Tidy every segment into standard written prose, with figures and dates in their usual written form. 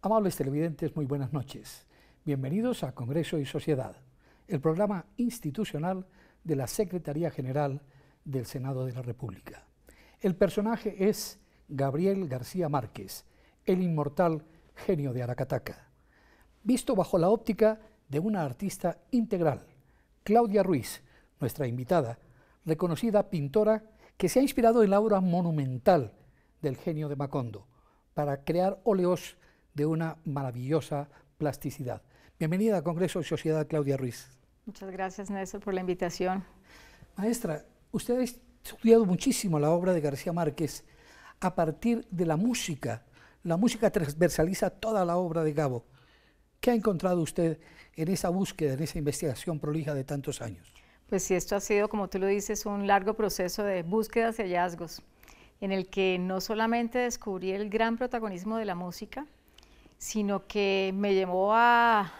Amables televidentes, muy buenas noches. Bienvenidos a Congreso y Sociedad, el programa institucional de la Secretaría General del Senado de la República. El personaje es Gabriel García Márquez, el inmortal genio de Aracataca, visto bajo la óptica de una artista integral, Claudia Ruiz, nuestra invitada, reconocida pintora que se ha inspirado en la obra monumental del genio de Macondo para crear óleos de una maravillosa plasticidad. Bienvenida a Congreso y Sociedad, Claudia Ruiz. Muchas gracias, Néstor, por la invitación. Maestra, usted ha estudiado muchísimo la obra de García Márquez a partir de la música. La música transversaliza toda la obra de Gabo. ¿Qué ha encontrado usted en esa búsqueda, en esa investigación prolija de tantos años? Pues sí, esto ha sido, como tú lo dices, un largo proceso de búsquedas y hallazgos, en el que no solamente descubrí el gran protagonismo de la música, sino que me llevó a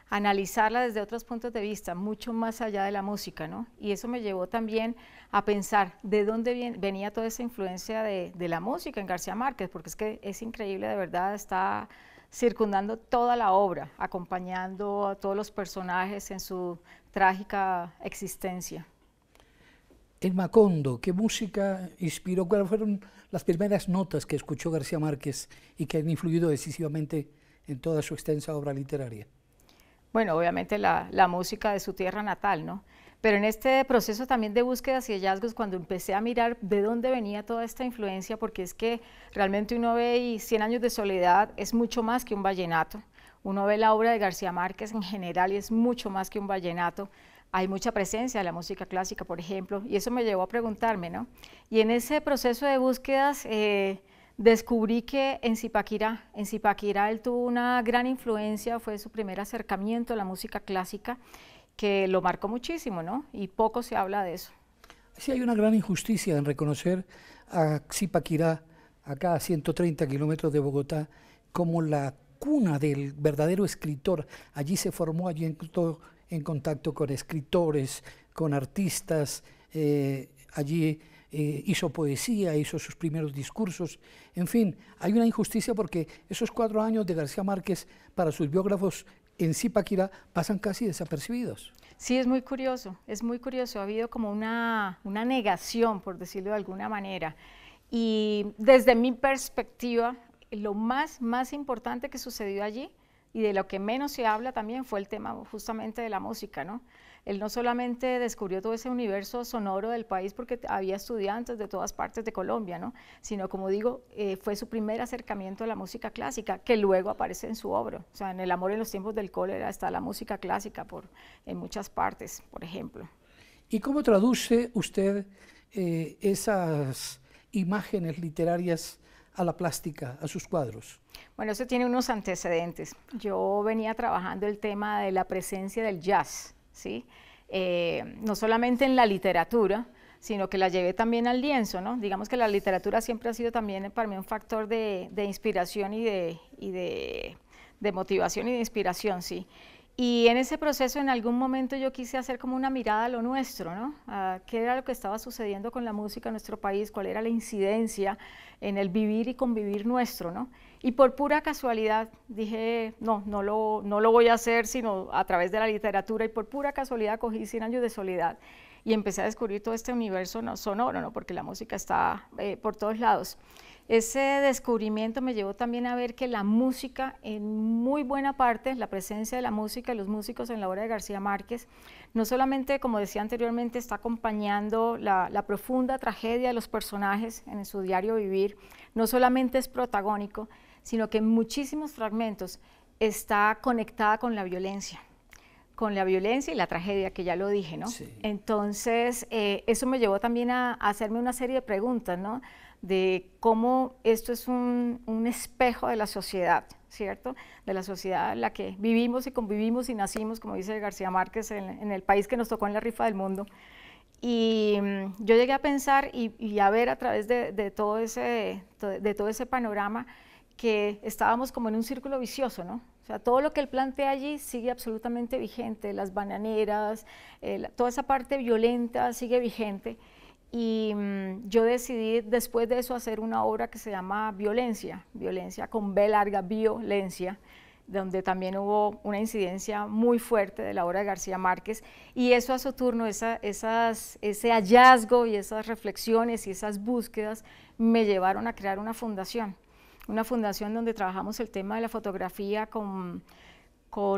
analizarla desde otros puntos de vista, mucho más allá de la música, ¿no? Y eso me llevó también a pensar de dónde venía toda esa influencia de la música en García Márquez, porque es que es increíble, de verdad, está circundando toda la obra, acompañando a todos los personajes en su trágica existencia. En Macondo, ¿qué música inspiró? ¿Cuáles fueron las primeras notas que escuchó García Márquez y que han influido decisivamente en toda su extensa obra literaria? Bueno, obviamente la música de su tierra natal, ¿no? Pero en este proceso también de búsquedas y hallazgos, cuando empecé a mirar de dónde venía toda esta influencia, porque es que realmente uno ve y 100 años de soledad es mucho más que un vallenato. Uno ve la obra de García Márquez en general y es mucho más que un vallenato. Hay mucha presencia de la música clásica, por ejemplo, y eso me llevó a preguntarme, ¿no? Y en ese proceso de búsquedas descubrí que en Zipaquirá él tuvo una gran influencia, fue su primer acercamiento a la música clásica, que lo marcó muchísimo, ¿no? Y poco se habla de eso. Sí, hay una gran injusticia en reconocer a Zipaquirá, acá a 130 kilómetros de Bogotá, como la cuna del verdadero escritor. Allí se formó, allí entró en contacto con escritores, con artistas, allí hizo poesía, hizo sus primeros discursos. En fin, hay una injusticia porque esos 4 años de García Márquez para sus biógrafos en Zipaquirá pasan casi desapercibidos. Sí, es muy curioso, ha habido como una negación, por decirlo de alguna manera, y desde mi perspectiva, lo más importante que sucedió allí, y de lo que menos se habla también, fue el tema justamente de la música, ¿no? Él no solamente descubrió todo ese universo sonoro del país porque había estudiantes de todas partes de Colombia, ¿no? Sino, como digo, fue su primer acercamiento a la música clásica, que luego aparece en su obra. O sea, en El amor en los tiempos del cólera está la música clásica en muchas partes, por ejemplo. ¿Y cómo traduce usted esas imágenes literarias a la plástica, a sus cuadros? Bueno, eso tiene unos antecedentes. Yo venía trabajando el tema de la presencia del jazz, ¿sí? No solamente en la literatura, sino que la llevé también al lienzo, ¿no? Digamos que la literatura siempre ha sido también para mí un factor de inspiración y de motivación y de inspiración, sí. Y en ese proceso, en algún momento yo quise hacer como una mirada a lo nuestro, ¿no? A qué era lo que estaba sucediendo con la música en nuestro país, cuál era la incidencia en el vivir y convivir nuestro, ¿no? Y por pura casualidad dije, no lo voy a hacer sino a través de la literatura, y por pura casualidad cogí 100 años de soledad y empecé a descubrir todo este universo sonoro, ¿no? Porque la música está por todos lados. Ese descubrimiento me llevó también a ver que la música, en muy buena parte, la presencia de la música y los músicos en la obra de García Márquez, no solamente, como decía anteriormente, está acompañando la profunda tragedia de los personajes en su diario vivir, no solamente es protagónico, sino que en muchísimos fragmentos está conectada con la violencia y la tragedia, que ya lo dije, ¿no? Sí. Entonces, eso me llevó también a hacerme una serie de preguntas, ¿no? De cómo esto es un espejo de la sociedad, ¿cierto? De la sociedad en la que vivimos y convivimos y nacimos, como dice García Márquez, en el país que nos tocó en la rifa del mundo. Y yo llegué a pensar y a ver a través de todo ese panorama que estábamos como en un círculo vicioso, ¿no? O sea, todo lo que él plantea allí sigue absolutamente vigente, las bananeras, toda esa parte violenta sigue vigente. Y yo decidí después de eso hacer una obra que se llama Violencia, Violencia con B larga, Violencia, donde también hubo una incidencia muy fuerte de la obra de García Márquez, y eso a su turno, ese hallazgo y esas reflexiones y esas búsquedas me llevaron a crear una fundación donde trabajamos el tema de la fotografía con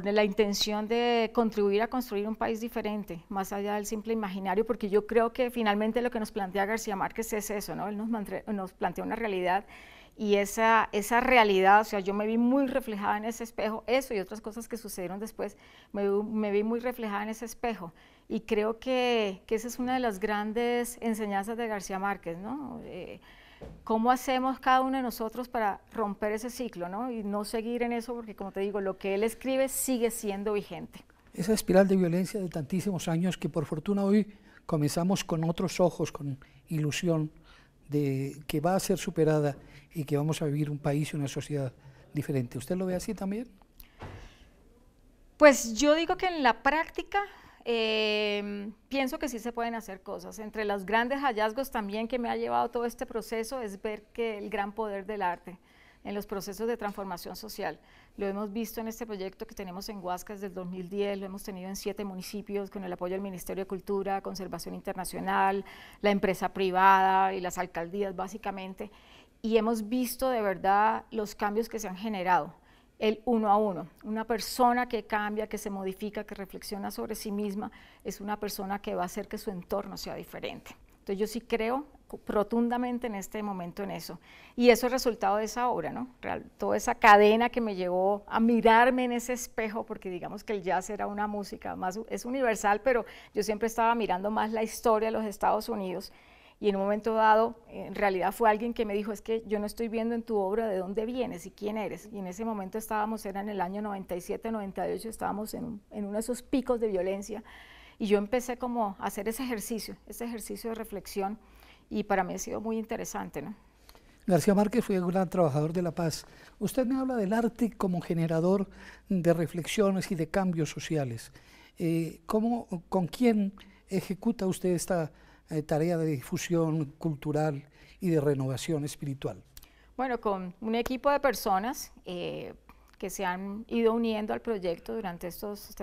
la intención de contribuir a construir un país diferente, más allá del simple imaginario, porque yo creo que finalmente lo que nos plantea García Márquez es eso, ¿no? Él nos plantea una realidad, y esa realidad, o sea, yo me vi muy reflejada en ese espejo, eso y otras cosas que sucedieron después, me vi muy reflejada en ese espejo, y creo que esa es una de las grandes enseñanzas de García Márquez, ¿no? ¿Cómo hacemos cada uno de nosotros para romper ese ciclo, ¿no? Y no seguir en eso, porque como te digo, lo que él escribe sigue siendo vigente. Esa espiral de violencia de tantísimos años que por fortuna hoy comenzamos con otros ojos, con ilusión de que va a ser superada y que vamos a vivir un país y una sociedad diferente. ¿Usted lo ve así también? Pues yo digo que en la práctica pienso que sí se pueden hacer cosas. Entre los grandes hallazgos también que me ha llevado todo este proceso es ver que el gran poder del arte en los procesos de transformación social. Lo hemos visto en este proyecto que tenemos en Huasca desde el 2010, lo hemos tenido en 7 municipios con el apoyo del Ministerio de Cultura, Conservación Internacional, la empresa privada y las alcaldías básicamente, y hemos visto de verdad los cambios que se han generado. El uno a uno, una persona que cambia, que se modifica, que reflexiona sobre sí misma, es una persona que va a hacer que su entorno sea diferente. Entonces yo sí creo rotundamente en este momento en eso, y eso es resultado de esa obra, ¿no? Toda esa cadena que me llevó a mirarme en ese espejo, porque digamos que el jazz era una música más, es universal, pero yo siempre estaba mirando más la historia de los Estados Unidos, y en un momento dado, en realidad fue alguien que me dijo, es que yo no estoy viendo en tu obra de dónde vienes y quién eres, y en ese momento era en el año 97, 98, estábamos en uno de esos picos de violencia, y yo empecé como a hacer ese ejercicio de reflexión, y para mí ha sido muy interesante, ¿no? García Márquez fue un gran trabajador de la paz. Usted me habla del arte como generador de reflexiones y de cambios sociales. ¿Con quién ejecuta usted esta tarea de difusión cultural y de renovación espiritual? Bueno, con un equipo de personas que se han ido uniendo al proyecto durante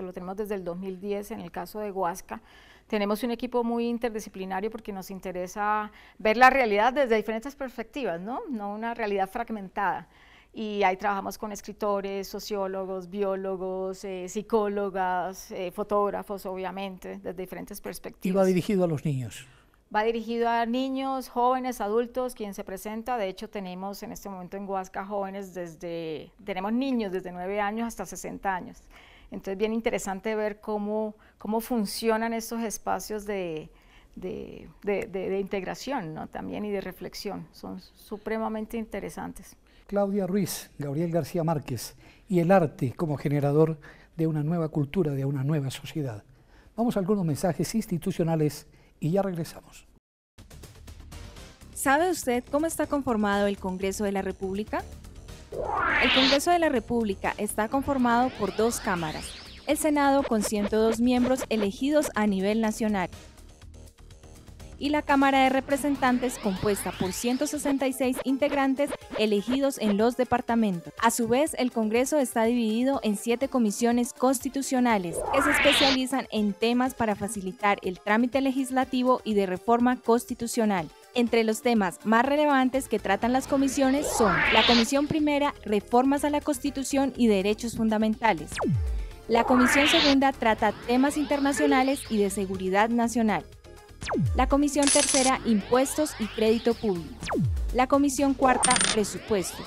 lo tenemos desde el 2010 en el caso de Huasca. Tenemos un equipo muy interdisciplinario porque nos interesa ver la realidad desde diferentes perspectivas, ¿no? No una realidad fragmentada. Y ahí trabajamos con escritores, sociólogos, biólogos, psicólogas, fotógrafos, obviamente, desde diferentes perspectivas. ¿Y va dirigido a los niños? Va dirigido a niños, jóvenes, adultos, quien se presenta. De hecho, tenemos en este momento en Huasca jóvenes tenemos niños desde 9 años hasta 60 años. Entonces, bien interesante ver cómo funcionan estos espacios de integración, ¿no? También, y de reflexión. Son supremamente interesantes. Claudia Ruiz, Gabriel García Márquez y el arte como generador de una nueva cultura, de una nueva sociedad. Vamos a algunos mensajes institucionales y ya regresamos. ¿Sabe usted cómo está conformado el Congreso de la República? El Congreso de la República está conformado por 2 cámaras, el Senado con 102 miembros elegidos a nivel nacional y la Cámara de Representantes compuesta por 166 integrantes elegidos en los departamentos. A su vez, el Congreso está dividido en 7 comisiones constitucionales que se especializan en temas para facilitar el trámite legislativo y de reforma constitucional. Entre los temas más relevantes que tratan las comisiones son la Comisión Primera, Reformas a la Constitución y Derechos Fundamentales. La Comisión Segunda trata temas internacionales y de seguridad nacional. La Comisión Tercera, Impuestos y Crédito Público. La Comisión Cuarta, Presupuesto.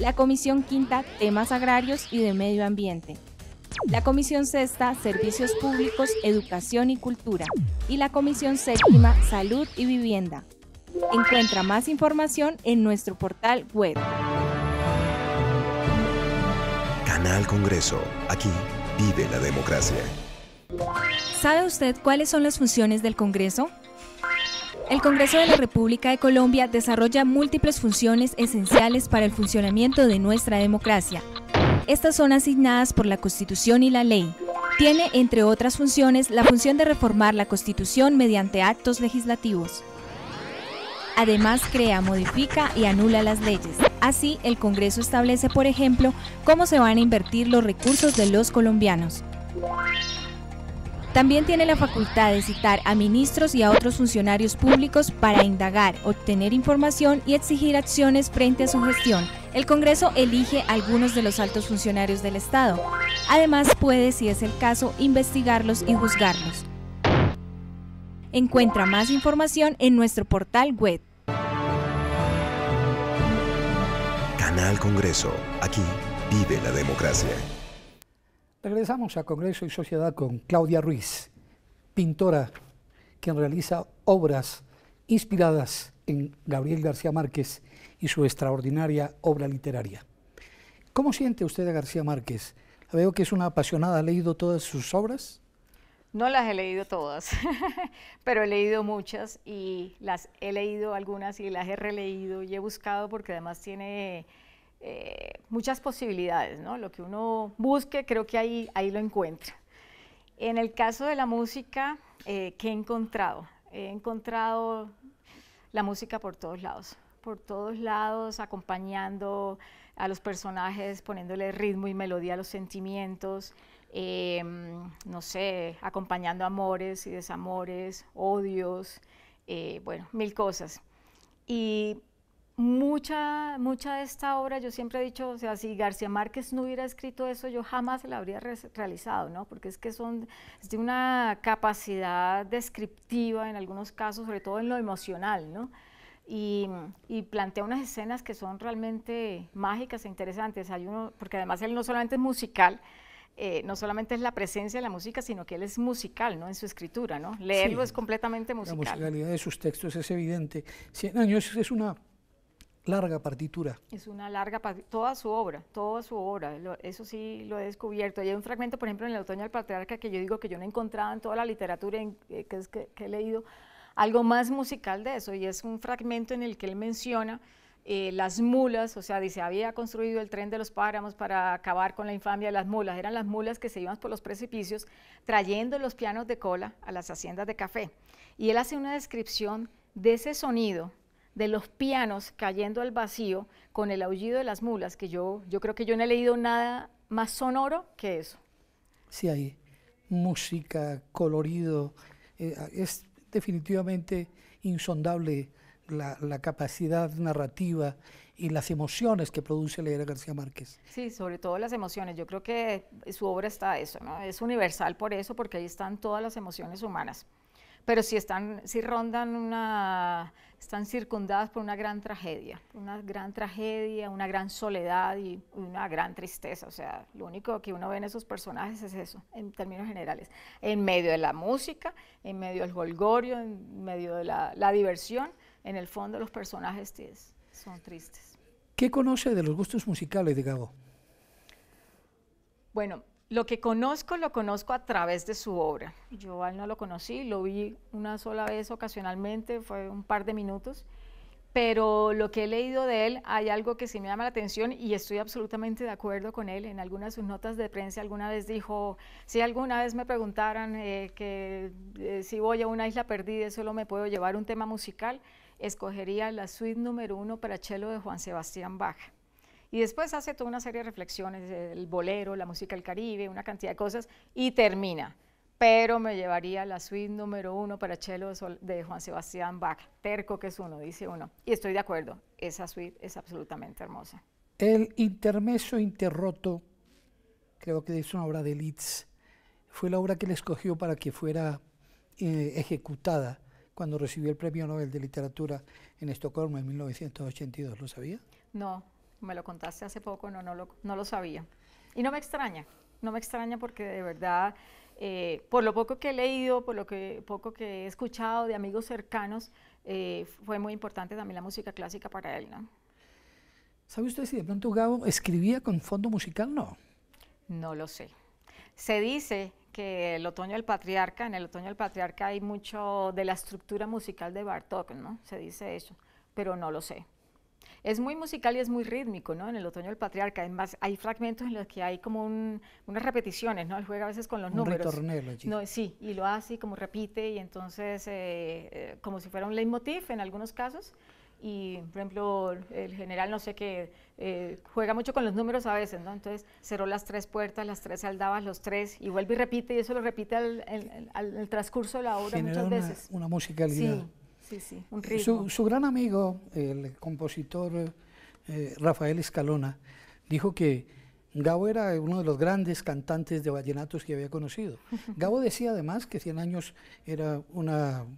La Comisión Quinta, Temas Agrarios y de Medio Ambiente. La Comisión Sexta, Servicios Públicos, Educación y Cultura. Y la Comisión Séptima, Salud y Vivienda. Encuentra más información en nuestro portal web. Canal Congreso. Aquí vive la democracia. ¿Sabe usted cuáles son las funciones del Congreso? El Congreso de la República de Colombia desarrolla múltiples funciones esenciales para el funcionamiento de nuestra democracia. Estas son asignadas por la Constitución y la ley. Tiene, entre otras funciones, la función de reformar la Constitución mediante actos legislativos. Además, crea, modifica y anula las leyes. Así, el Congreso establece, por ejemplo, cómo se van a invertir los recursos de los colombianos. También tiene la facultad de citar a ministros y a otros funcionarios públicos para indagar, obtener información y exigir acciones frente a su gestión. El Congreso elige a algunos de los altos funcionarios del Estado. Además, puede, si es el caso, investigarlos y juzgarlos. Encuentra más información en nuestro portal web. Canal Congreso. Aquí vive la democracia. Regresamos a Congreso y Sociedad con Claudia Ruiz, pintora, quien realiza obras inspiradas en Gabriel García Márquez y su extraordinaria obra literaria. ¿Cómo siente usted a García Márquez? Veo que es una apasionada, ¿ha leído todas sus obras? No las he leído todas, pero he leído muchas y las he leído algunas y las he releído y he buscado porque además tiene muchas posibilidades, ¿no? Lo que uno busque, creo que ahí lo encuentra. En el caso de la música, ¿qué he encontrado? He encontrado la música por todos lados, acompañando a los personajes, poniéndole ritmo y melodía a los sentimientos, no sé, acompañando amores y desamores, odios, bueno, mil cosas. Y mucha de esta obra, yo siempre he dicho, o sea, si García Márquez no hubiera escrito eso, yo jamás la habría realizado, ¿no? Porque es que es de una capacidad descriptiva en algunos casos, sobre todo en lo emocional, ¿no? Y plantea unas escenas que son realmente mágicas e interesantes. Porque además él no solamente es musical, no solamente es la presencia de la música, sino que él es musical, ¿no? En su escritura, ¿no? Leerlo sí, es completamente musical. La musicalidad de sus textos es evidente. 100 años es una larga partitura. Es una larga partitura, toda su obra, eso sí lo he descubierto. Hay un fragmento, por ejemplo, en El otoño del patriarca, que yo digo que yo no he encontrado en toda la literatura que he leído algo más musical de eso, y es un fragmento en el que él menciona las mulas, o sea, dice, había construido el tren de los páramos para acabar con la infamia de las mulas. Eran las mulas que se iban por los precipicios trayendo los pianos de cola a las haciendas de café. Y él hace una descripción de ese sonido, de los pianos cayendo al vacío con el aullido de las mulas, que yo creo que yo no he leído nada más sonoro que eso. Sí, hay música, colorido, es definitivamente insondable la capacidad narrativa y las emociones que produce leer a García Márquez. Sí, sobre todo las emociones. Yo creo que su obra está eso, ¿no? Es universal por eso, porque ahí están todas las emociones humanas. Pero sí están circundadas por una gran tragedia, una gran soledad y una gran tristeza. O sea, lo único que uno ve en esos personajes es eso, en términos generales. En medio de la música, en medio del jolgorio, en medio de la diversión, en el fondo los personajes son tristes. ¿Qué conoce de los gustos musicales de Gabo? Bueno, lo que conozco, lo conozco a través de su obra. Yo a él no lo conocí, lo vi una sola vez ocasionalmente, fue un par de minutos, pero lo que he leído de él, hay algo que sí me llama la atención y estoy absolutamente de acuerdo con él. En algunas de sus notas de prensa alguna vez dijo, si alguna vez me preguntaran si voy a una isla perdida y solo me puedo llevar un tema musical, escogería la suite número 1 para cello de Juan Sebastián Bach. Y después hace toda una serie de reflexiones, el bolero, la música del Caribe, una cantidad de cosas, y termina. Pero me llevaría la suite número 1 para cello de Juan Sebastián Bach, terco que es uno, dice uno. Y estoy de acuerdo, esa suite es absolutamente hermosa. El Intermezzo Interroto, creo que es una obra de Liszt, fue la obra que él escogió para que fuera ejecutada cuando recibió el Premio Nobel de Literatura en Estocolmo en 1982. ¿Lo sabía? No. Me lo contaste hace poco, no lo sabía. Y no me extraña porque de verdad, por lo poco que he leído, por lo poco que he escuchado de amigos cercanos, fue muy importante también la música clásica para él, ¿no? ¿Sabe usted si de pronto Gabo escribía con fondo musical? No. No lo sé. Se dice que en el otoño del patriarca hay mucho de la estructura musical de Bartók, ¿no? Se dice eso, pero no lo sé. Es muy musical y es muy rítmico, ¿no? En El otoño del patriarca, además hay fragmentos en los que hay como unas repeticiones, ¿no? Él juega a veces con los números. Ritornello allí. No, sí, y lo hace y como repite y entonces como si fuera un leitmotiv en algunos casos. Y, por ejemplo, el general, no sé qué, juega mucho con los números a veces, ¿no? Entonces, cerró las 3 puertas, las 3 aldabas, los 3, y vuelve y repite, y eso lo repite al transcurso de la obra Genera muchas veces. una musicalidad. Sí, un ritmo. Su gran amigo, el compositor Rafael Escalona, dijo que Gabo era uno de los grandes cantantes de vallenatos que había conocido. Gabo decía además que 100 años era un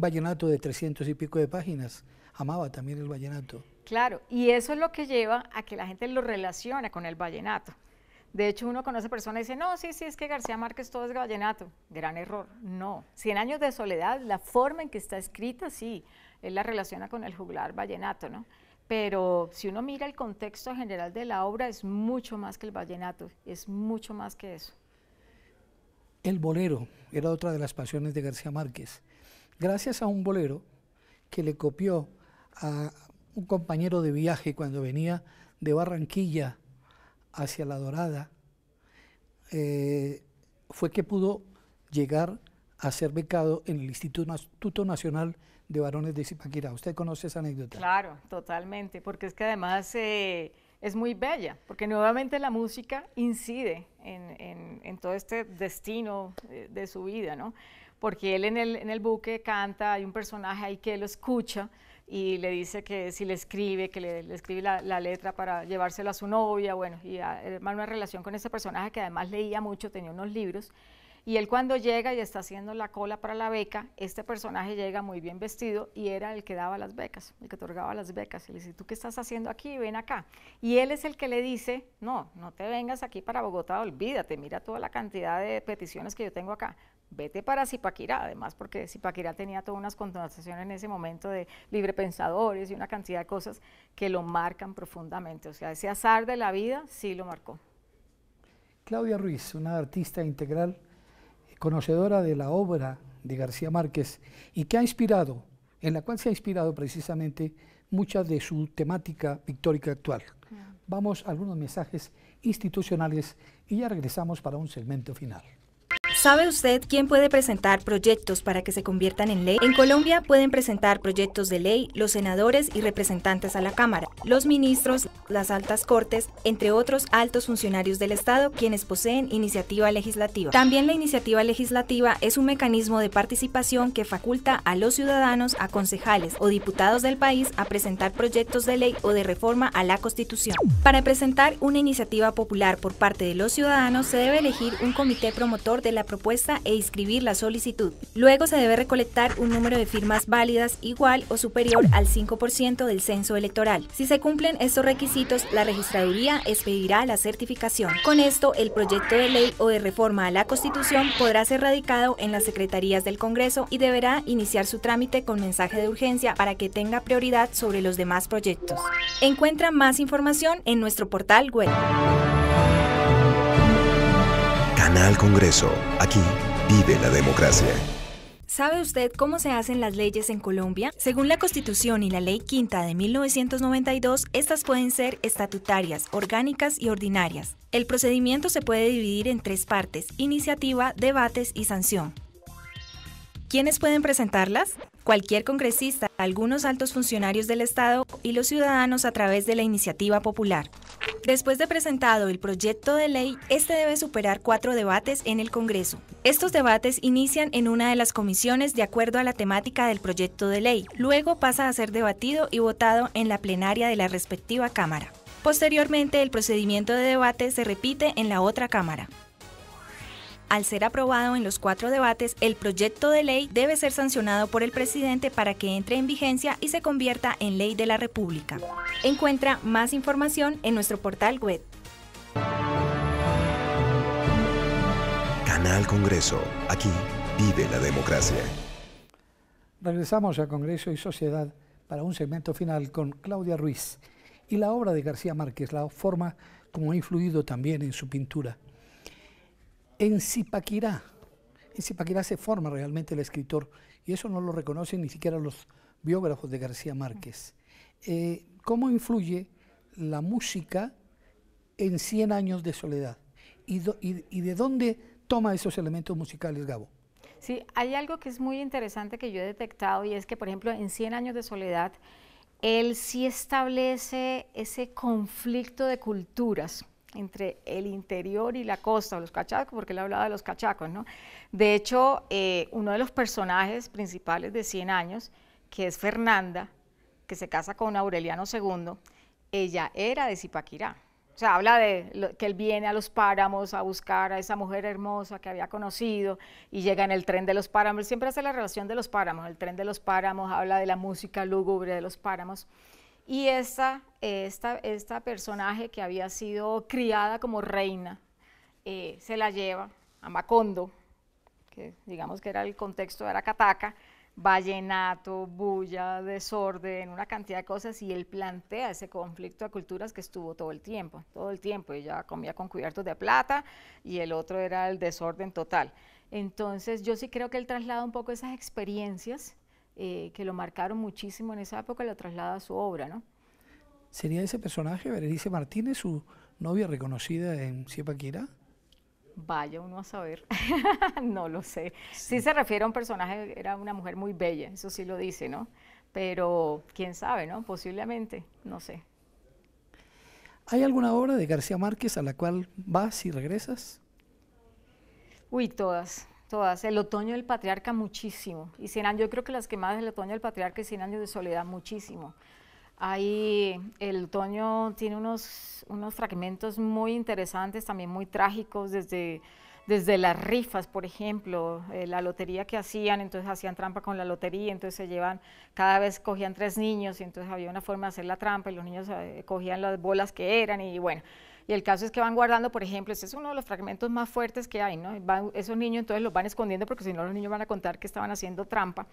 vallenato de 300 y pico de páginas. Amaba también el vallenato. Claro, y eso es lo que lleva a que la gente lo relaciona con el vallenato. De hecho, uno conoce personas y dice, no, sí, es que García Márquez todo es vallenato. Gran error, no. 100 años de soledad, la forma en que está escrita, sí, él la relaciona con el juglar vallenato, ¿no? Pero si uno mira el contexto general de la obra, es mucho más que el vallenato, es mucho más que eso. El bolero era otra de las pasiones de García Márquez. Gracias a un bolero que le copió a un compañero de viaje cuando venía de Barranquilla hacia La Dorada, fue que pudo llegar a ser becado en el Instituto Nacional de Varones de Zipaquirá. ¿Usted conoce esa anécdota? Claro, totalmente, porque es que además es muy bella, porque nuevamente la música incide en todo este destino de su vida, ¿no? Porque él en el buque canta, hay un personaje ahí que lo escucha, y le dice que si le escribe, que le escribe la letra para llevárselo a su novia, bueno, y armar una relación con ese personaje que además leía mucho, tenía unos libros, y él cuando llega y está haciendo la cola para la beca, este personaje llega muy bien vestido y era el que daba las becas, el que otorgaba las becas, y le dice, ¿tú qué estás haciendo aquí? Ven acá. Y él es el que le dice, no te vengas aquí para Bogotá, olvídate, mira toda la cantidad de peticiones que yo tengo acá. Vete para Zipaquirá, además porque Zipaquirá tenía todas unas connotaciones en ese momento de librepensadores y una cantidad de cosas que lo marcan profundamente, o sea, ese azar de la vida sí lo marcó. Claudia Ruiz, una artista integral, conocedora de la obra de García Márquez y que en la cual se ha inspirado precisamente mucha de su temática pictórica actual. Vamos a algunos mensajes institucionales y ya regresamos para un segmento final. ¿Sabe usted quién puede presentar proyectos para que se conviertan en ley? En Colombia pueden presentar proyectos de ley los senadores y representantes a la Cámara, los ministros, las altas cortes, entre otros altos funcionarios del Estado, quienes poseen iniciativa legislativa. También la iniciativa legislativa es un mecanismo de participación que faculta a los ciudadanos, a concejales o diputados del país a presentar proyectos de ley o de reforma a la Constitución. Para presentar una iniciativa popular por parte de los ciudadanos se debe elegir un comité promotor de la propuesta e inscribir la solicitud. Luego se debe recolectar un número de firmas válidas igual o superior al 5% del censo electoral. Si se cumplen estos requisitos, la registraduría expedirá la certificación. Con esto, el proyecto de ley o de reforma a la Constitución podrá ser radicado en las secretarías del Congreso y deberá iniciar su trámite con mensaje de urgencia para que tenga prioridad sobre los demás proyectos. Encuentra más información en nuestro portal web. Canal Congreso. Aquí vive la democracia. ¿Sabe usted cómo se hacen las leyes en Colombia? Según la Constitución y la Ley Quinta de 1992, estas pueden ser estatutarias, orgánicas y ordinarias. El procedimiento se puede dividir en 3 partes: iniciativa, debates y sanción. ¿Quiénes pueden presentarlas? Cualquier congresista, algunos altos funcionarios del Estado y los ciudadanos a través de la iniciativa popular. Después de presentado el proyecto de ley, este debe superar 4 debates en el Congreso. Estos debates inician en una de las comisiones de acuerdo a la temática del proyecto de ley. Luego pasa a ser debatido y votado en la plenaria de la respectiva Cámara. Posteriormente, el procedimiento de debate se repite en la otra Cámara. Al ser aprobado en los 4 debates, el proyecto de ley debe ser sancionado por el presidente para que entre en vigencia y se convierta en ley de la República. Encuentra más información en nuestro portal web. Canal Congreso. Aquí vive la democracia. Regresamos a Congreso y Sociedad para un segmento final con Claudia Ruiz y la obra de García Márquez, la forma como ha influido también en su pintura. En Zipaquirá se forma realmente el escritor y eso no lo reconocen ni siquiera los biógrafos de García Márquez. ¿Cómo influye la música en 100 años de soledad? ¿Y de dónde toma esos elementos musicales, Gabo? Sí, hay algo que es muy interesante que yo he detectado y es que, por ejemplo, en 100 años de soledad, él sí establece ese conflicto de culturas entre el interior y la costa, o los cachacos, porque él hablaba de los cachacos, ¿no? De hecho, uno de los personajes principales de 100 años, que es Fernanda, que se casa con Aureliano II, ella era de Zipaquirá. O sea, habla de que él viene a los páramos a buscar a esa mujer hermosa que había conocido y llega en el tren de los páramos. Él siempre hace la relación de los páramos, el tren de los páramos, habla de la música lúgubre de los páramos. Y esta personaje que había sido criada como reina, se la lleva a Macondo, que digamos que era el contexto de Aracataca, vallenato, bulla, desorden, una cantidad de cosas, y él plantea ese conflicto de culturas que estuvo todo el tiempo, ella comía con cubiertos de plata y el otro era el desorden total. Entonces yo sí creo que él traslada un poco esas experiencias que lo marcaron muchísimo en esa época, lo traslada a su obra, ¿no? ¿Sería ese personaje, Berenice Martínez, su novia reconocida en Zipaquirá? Vaya uno a saber, no lo sé. Sí se refiere a un personaje, era una mujer muy bella, eso sí lo dice, ¿no? Pero quién sabe, ¿no? Posiblemente, no sé. ¿Hay alguna obra de García Márquez a la cual vas y regresas? Uy, todas. El Otoño del Patriarca muchísimo, y 100 años, yo creo que las que más, El Otoño del Patriarca y 100 años de soledad muchísimo. Ahí el Otoño tiene unos fragmentos muy interesantes, también muy trágicos, desde las rifas, por ejemplo, la lotería que hacían, entonces hacían trampa con la lotería, entonces se llevan, cada vez cogían 3 niños, y entonces había una forma de hacer la trampa, y los niños cogían las bolas que eran, y bueno, y el caso es que van guardando, por ejemplo, ese es uno de los fragmentos más fuertes que hay, ¿no? Esos niños entonces los van escondiendo, porque si no los niños van a contar que estaban haciendo trampa,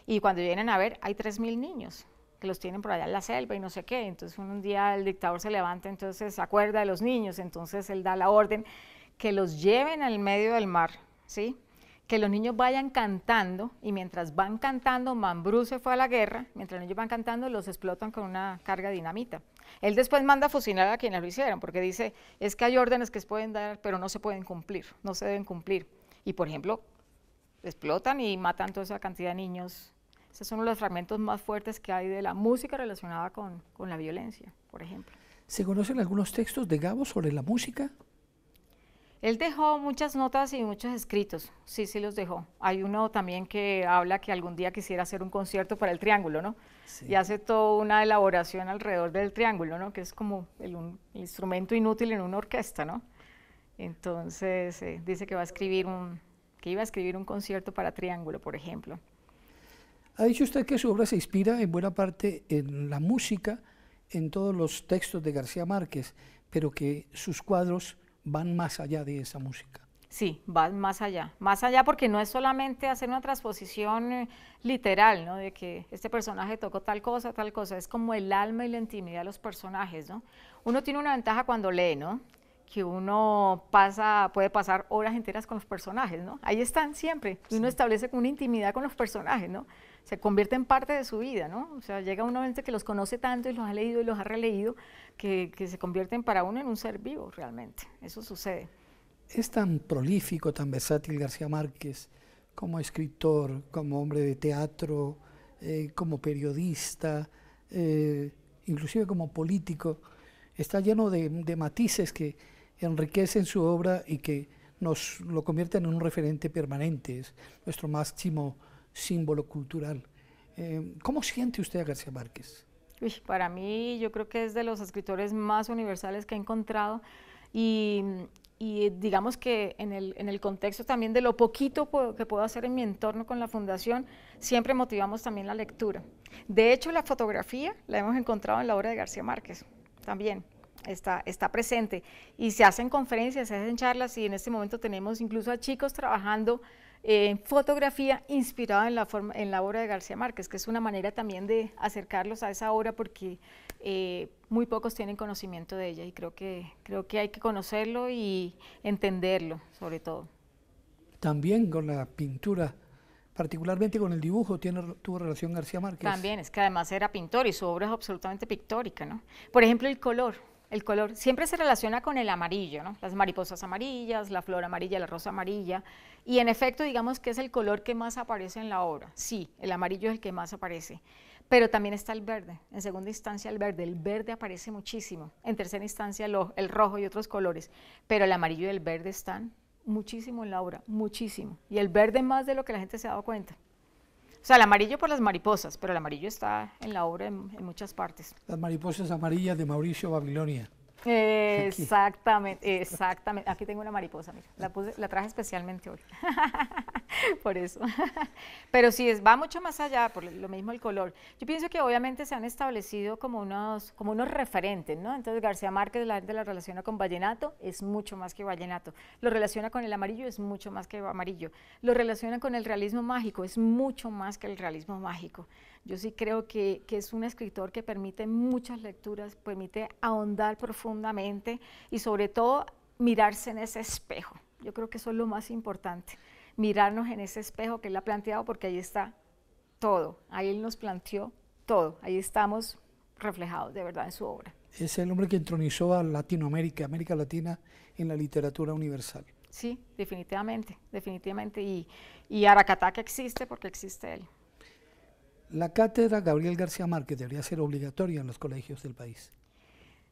y cuando vienen a ver, hay 3.000 niños, que los tienen por allá en la selva y no sé qué, entonces un día el dictador se levanta, entonces se acuerda de los niños, entonces él da la orden que los lleven al medio del mar, ¿sí? Que los niños vayan cantando, y mientras van cantando, Mambrú se fue a la guerra, mientras los niños van cantando los explotan con una carga de dinamita. Él después manda a fusilar a quienes lo hicieron, porque dice, es que hay órdenes que se pueden dar, pero no se pueden cumplir, no se deben cumplir. Y por ejemplo, explotan y matan toda esa cantidad de niños. Ese es uno de los fragmentos más fuertes que hay de la música relacionada con la violencia, por ejemplo. ¿Se conocen algunos textos de Gabo sobre la música? Él dejó muchas notas y muchos escritos, sí los dejó. Hay uno también que habla que algún día quisiera hacer un concierto para el triángulo, ¿no? Sí. Y hace toda una elaboración alrededor del triángulo, ¿no? Que es como el instrumento inútil en una orquesta, ¿no? Entonces dice que iba a escribir un concierto para triángulo, por ejemplo. Ha dicho usted que su obra se inspira en buena parte en la música, en todos los textos de García Márquez, pero que sus cuadros van más allá de esa música. Sí, van más allá porque no es solamente hacer una transposición literal, ¿no? De que este personaje tocó tal cosa, es como el alma y la intimidad de los personajes, ¿no? Uno tiene una ventaja cuando lee, ¿no? Que uno puede pasar horas enteras con los personajes, ¿no? Ahí están siempre, y uno establece una intimidad con los personajes, ¿no? Se convierte en parte de su vida, ¿no? O sea, llega un momento que los conoce tanto y los ha leído y los ha releído que se convierten para uno en un ser vivo realmente, eso sucede. Es tan prolífico, tan versátil García Márquez como escritor, como hombre de teatro, como periodista, inclusive como político. Está lleno de matices que enriquecen su obra y que nos lo convierten en un referente permanente, es nuestro máximo símbolo cultural. ¿Cómo siente usted a García Márquez? Uy, para mí yo creo que es de los escritores más universales que he encontrado y digamos que en el contexto también de lo poquito que puedo hacer en mi entorno con la fundación, siempre motivamos también la lectura. De hecho, la fotografía la hemos encontrado en la obra de García Márquez también. Está presente y se hacen conferencias, se hacen charlas y en este momento tenemos incluso a chicos trabajando en fotografía inspirada en la obra de García Márquez, que es una manera también de acercarlos a esa obra porque muy pocos tienen conocimiento de ella y creo que hay que conocerlo y entenderlo sobre todo. También con la pintura Particularmente con el dibujo tuvo relación García Márquez. También, es que además era pintor y su obra es absolutamente pictórica, ¿no? Por ejemplo, el color siempre se relaciona con el amarillo, ¿no? Las mariposas amarillas, la flor amarilla, la rosa amarilla, y en efecto digamos que es el color que más aparece en la obra. Sí, el amarillo es el que más aparece, pero también está el verde, en segunda instancia el verde aparece muchísimo, en tercera instancia el rojo y otros colores, pero el amarillo y el verde están muchísimo en la obra, muchísimo, y el verde más de lo que la gente se ha dado cuenta. O sea, el amarillo por las mariposas, pero el amarillo está en la obra en muchas partes. Las mariposas amarillas de Mauricio Babilonia. Exactamente, exactamente. Aquí tengo una mariposa, mira, la traje especialmente hoy, por eso. Pero sí, va mucho más allá, por lo mismo el color. Yo pienso que obviamente se han establecido como unos referentes, ¿no? Entonces García Márquez, la gente la relaciona con vallenato, es mucho más que vallenato. Lo relaciona con el amarillo, es mucho más que amarillo. Lo relaciona con el realismo mágico, es mucho más que el realismo mágico. Yo sí creo que es un escritor que permite muchas lecturas, permite ahondar profundamente y sobre todo mirarse en ese espejo. Yo creo que eso es lo más importante, mirarnos en ese espejo que él ha planteado, porque ahí está todo, ahí él nos planteó todo, ahí estamos reflejados de verdad en su obra. Es el hombre que entronizó a Latinoamérica, América Latina en la literatura universal. Sí, definitivamente, definitivamente, y Aracataca existe porque existe él. La cátedra Gabriel García Márquez debería ser obligatoria en los colegios del país.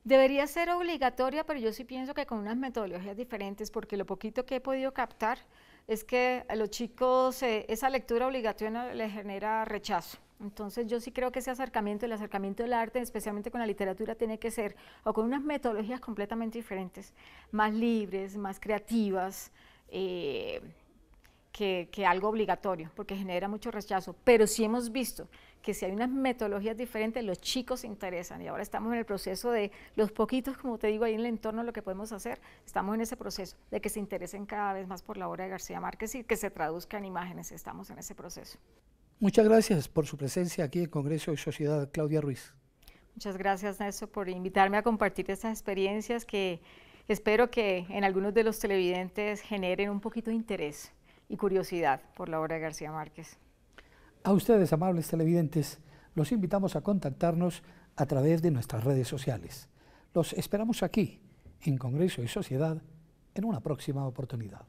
Debería ser obligatoria, pero yo sí pienso que con unas metodologías diferentes, porque lo poquito que he podido captar es que a los chicos esa lectura obligatoria les genera rechazo. Entonces yo sí creo que ese acercamiento, el acercamiento del arte, especialmente con la literatura, tiene que ser o con unas metodologías completamente diferentes, más libres, más creativas, que algo obligatorio, porque genera mucho rechazo, pero sí hemos visto que si hay unas metodologías diferentes, los chicos se interesan, y ahora estamos en el proceso de los poquitos, como te digo, ahí en el entorno lo que podemos hacer, estamos en ese proceso de que se interesen cada vez más por la obra de García Márquez y que se traduzca en imágenes, estamos en ese proceso. Muchas gracias por su presencia aquí en Congreso y Sociedad, Claudia Ruiz. Muchas gracias, Néstor, por invitarme a compartir estas experiencias que espero que en algunos de los televidentes generen un poquito de interés y curiosidad por la obra de García Márquez. A ustedes, amables televidentes, los invitamos a contactarnos a través de nuestras redes sociales. Los esperamos aquí, en Congreso y Sociedad, en una próxima oportunidad.